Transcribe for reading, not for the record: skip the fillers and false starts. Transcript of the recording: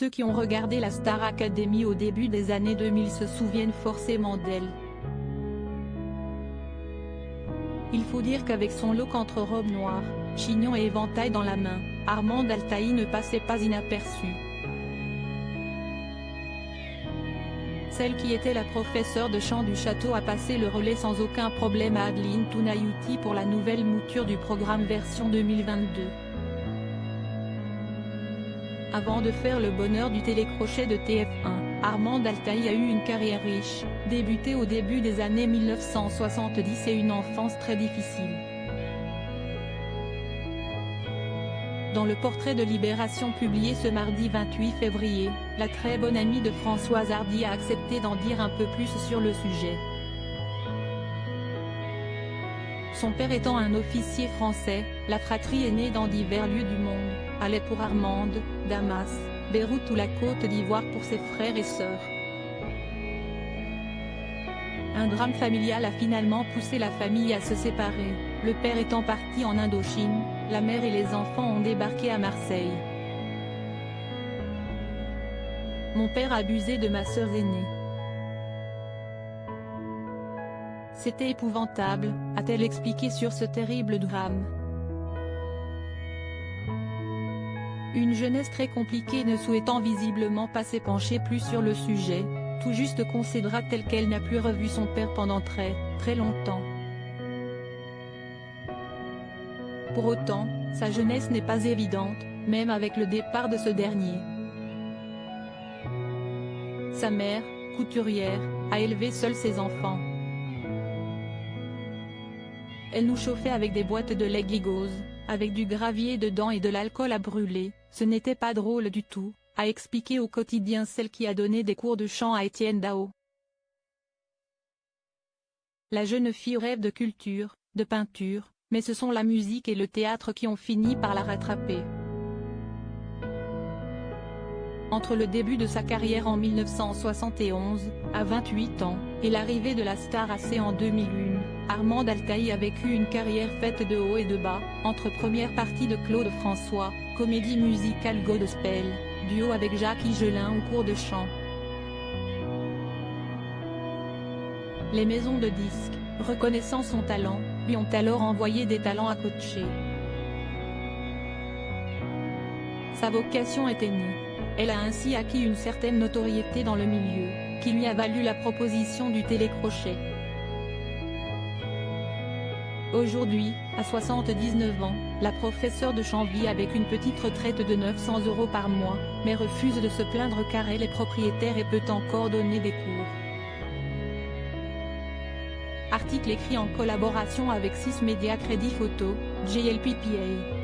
Ceux qui ont regardé la Star Academy au début des années 2000 se souviennent forcément d'elle. Il faut dire qu'avec son look entre robe noire, chignon et éventail dans la main, Armande Altaï ne passait pas inaperçue. Celle qui était la professeure de chant du château a passé le relais sans aucun problème à Adeline Tounayouti pour la nouvelle mouture du programme version 2022. Avant de faire le bonheur du télécrochet de TF1, Armande Altaï a eu une carrière riche, débutée au début des années 1970 et une enfance très difficile. Dans le portrait de Libération publié ce mardi 28 février, la très bonne amie de Françoise Hardy a accepté d'en dire un peu plus sur le sujet. Son père étant un officier français, la fratrie est née dans divers lieux du monde, Alais pour Armande, Damas, Beyrouth ou la Côte d'Ivoire pour ses frères et sœurs. Un drame familial a finalement poussé la famille à se séparer, le père étant parti en Indochine, la mère et les enfants ont débarqué à Marseille. Mon père abusait de ma sœur aînée. C'était épouvantable, a-t-elle expliqué sur ce terrible drame. Une jeunesse très compliquée ne souhaitant visiblement pas s'épancher plus sur le sujet, tout juste considéra-t-elle qu'elle n'a plus revu son père pendant très longtemps. Pour autant, sa jeunesse n'est pas évidente, même avec le départ de ce dernier. Sa mère, couturière, a élevé seule ses enfants. Elle nous chauffait avec des boîtes de lait Gigose, avec du gravier dedans et de l'alcool à brûler, ce n'était pas drôle du tout, a expliqué au quotidien celle qui a donné des cours de chant à Étienne Dao. La jeune fille rêve de culture, de peinture, mais ce sont la musique et le théâtre qui ont fini par la rattraper. Entre le début de sa carrière en 1971, à 28 ans, et l'arrivée de la star AC en 2001, Armande Altaï a vécu une carrière faite de haut et de bas, entre première partie de Claude François, comédie musicale gospel, duo avec Jacques Higelin ou cours de chant. Les maisons de disques, reconnaissant son talent, lui ont alors envoyé des talents à coacher. Sa vocation était née. Elle a ainsi acquis une certaine notoriété dans le milieu, qui lui a valu la proposition du télécrochet. Aujourd'hui, à 79 ans, la professeure de chant vit avec une petite retraite de 900 € par mois, mais refuse de se plaindre car elle est propriétaire et peut encore donner des cours. Article écrit en collaboration avec 6 médias Crédit Photo, JLPPA.